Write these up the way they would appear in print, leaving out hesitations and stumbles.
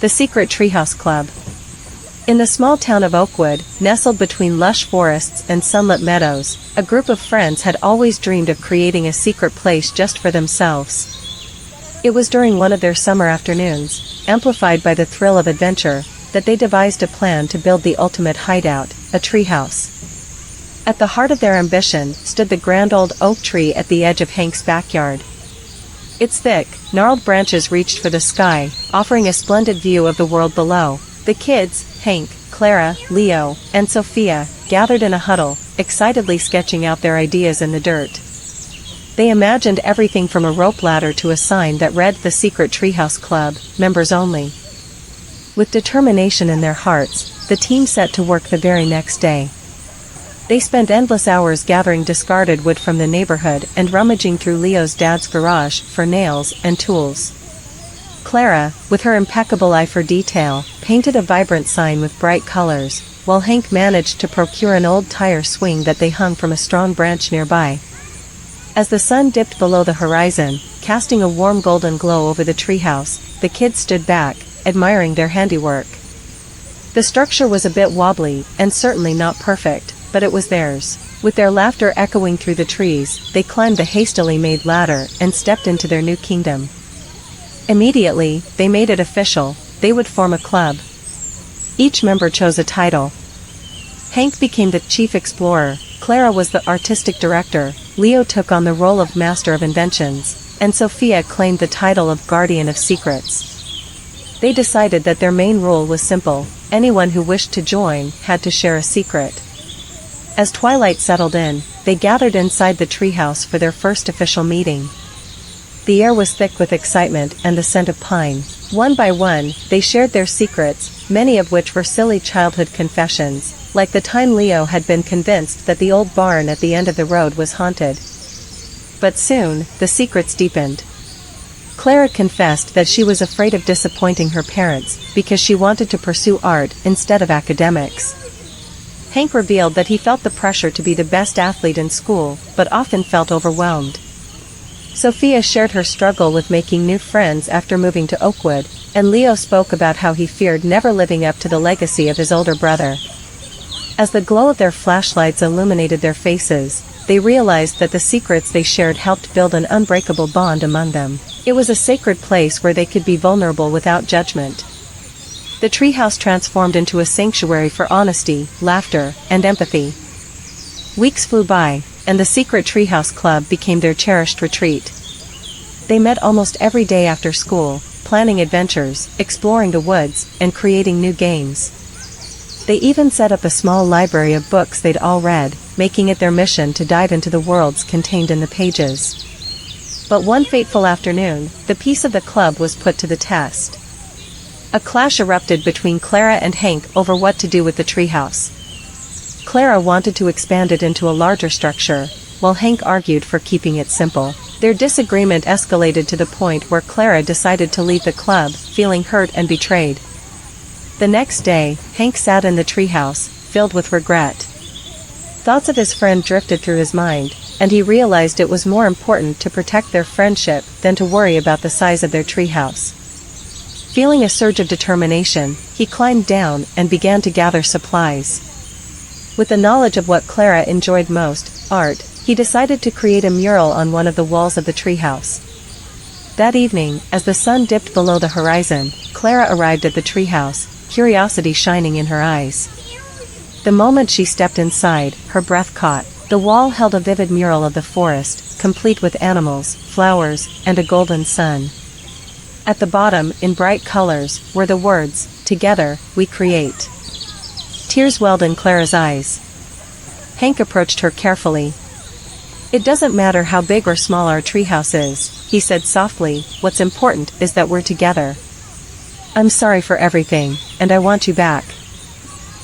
The Secret Treehouse Club. In the small town of Oakwood, nestled between lush forests and sunlit meadows, a group of friends had always dreamed of creating a secret place just for themselves. It was during one of their summer afternoons, amplified by the thrill of adventure, that they devised a plan to build the ultimate hideout, a treehouse. At the heart of their ambition stood the grand old oak tree at the edge of Hank's backyard. Its thick, gnarled branches reached for the sky, offering a splendid view of the world below. The kids, Hank, Clara, Leo, and Sofia, gathered in a huddle, excitedly sketching out their ideas in the dirt. They imagined everything from a rope ladder to a sign that read "The Secret Treehouse Club, members only." With determination in their hearts, the team set to work the very next day. They spent endless hours gathering discarded wood from the neighborhood and rummaging through Leo's dad's garage for nails and tools. Clara, with her impeccable eye for detail, painted a vibrant sign with bright colors, while Hank managed to procure an old tire swing that they hung from a strong branch nearby. As the sun dipped below the horizon, casting a warm golden glow over the treehouse, the kids stood back, admiring their handiwork. The structure was a bit wobbly, and certainly not perfect, but it was theirs. With their laughter echoing through the trees, they climbed the hastily made ladder and stepped into their new kingdom. Immediately, they made it official: they would form a club. Each member chose a title. Hank became the chief explorer, Clara was the artistic director, Leo took on the role of master of inventions, and Sofia claimed the title of guardian of secrets. They decided that their main rule was simple: anyone who wished to join had to share a secret. As twilight settled in, they gathered inside the treehouse for their first official meeting. The air was thick with excitement and the scent of pine. One by one, they shared their secrets, many of which were silly childhood confessions, like the time Leo had been convinced that the old barn at the end of the road was haunted. But soon, the secrets deepened. Clara confessed that she was afraid of disappointing her parents, because she wanted to pursue art instead of academics. Hank revealed that he felt the pressure to be the best athlete in school, but often felt overwhelmed. Sofia shared her struggle with making new friends after moving to Oakwood, and Leo spoke about how he feared never living up to the legacy of his older brother. As the glow of their flashlights illuminated their faces, they realized that the secrets they shared helped build an unbreakable bond among them. It was a sacred place where they could be vulnerable without judgment. The treehouse transformed into a sanctuary for honesty, laughter, and empathy. Weeks flew by, and the Secret Treehouse Club became their cherished retreat. They met almost every day after school, planning adventures, exploring the woods, and creating new games. They even set up a small library of books they'd all read, making it their mission to dive into the worlds contained in the pages. But one fateful afternoon, the peace of the club was put to the test. A clash erupted between Clara and Hank over what to do with the treehouse. Clara wanted to expand it into a larger structure, while Hank argued for keeping it simple. Their disagreement escalated to the point where Clara decided to leave the club, feeling hurt and betrayed. The next day, Hank sat in the treehouse, filled with regret. Thoughts of his friend drifted through his mind, and he realized it was more important to protect their friendship than to worry about the size of their treehouse. Feeling a surge of determination, he climbed down and began to gather supplies. With the knowledge of what Clara enjoyed most, art, he decided to create a mural on one of the walls of the treehouse. That evening, as the sun dipped below the horizon, Clara arrived at the treehouse, curiosity shining in her eyes. The moment she stepped inside, her breath caught. The wall held a vivid mural of the forest, complete with animals, flowers, and a golden sun. At the bottom, in bright colors, were the words, "Together, we create." Tears welled in Clara's eyes. Hank approached her carefully. "It doesn't matter how big or small our treehouse is," he said softly, "what's important is that we're together. I'm sorry for everything, and I want you back."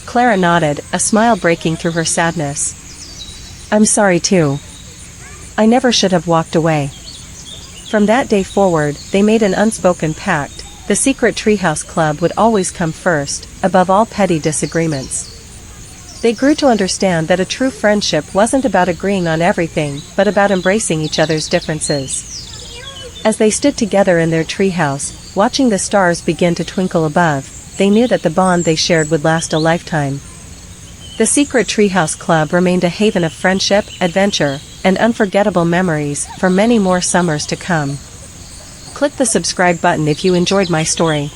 Clara nodded, a smile breaking through her sadness. "I'm sorry too. I never should have walked away." From that day forward, they made an unspoken pact: the Secret Treehouse Club would always come first, above all petty disagreements. They grew to understand that a true friendship wasn't about agreeing on everything, but about embracing each other's differences. As they stood together in their treehouse, watching the stars begin to twinkle above, they knew that the bond they shared would last a lifetime. The Secret Treehouse Club remained a haven of friendship, adventure, and unforgettable memories for many more summers to come. Click the subscribe button if you enjoyed my story.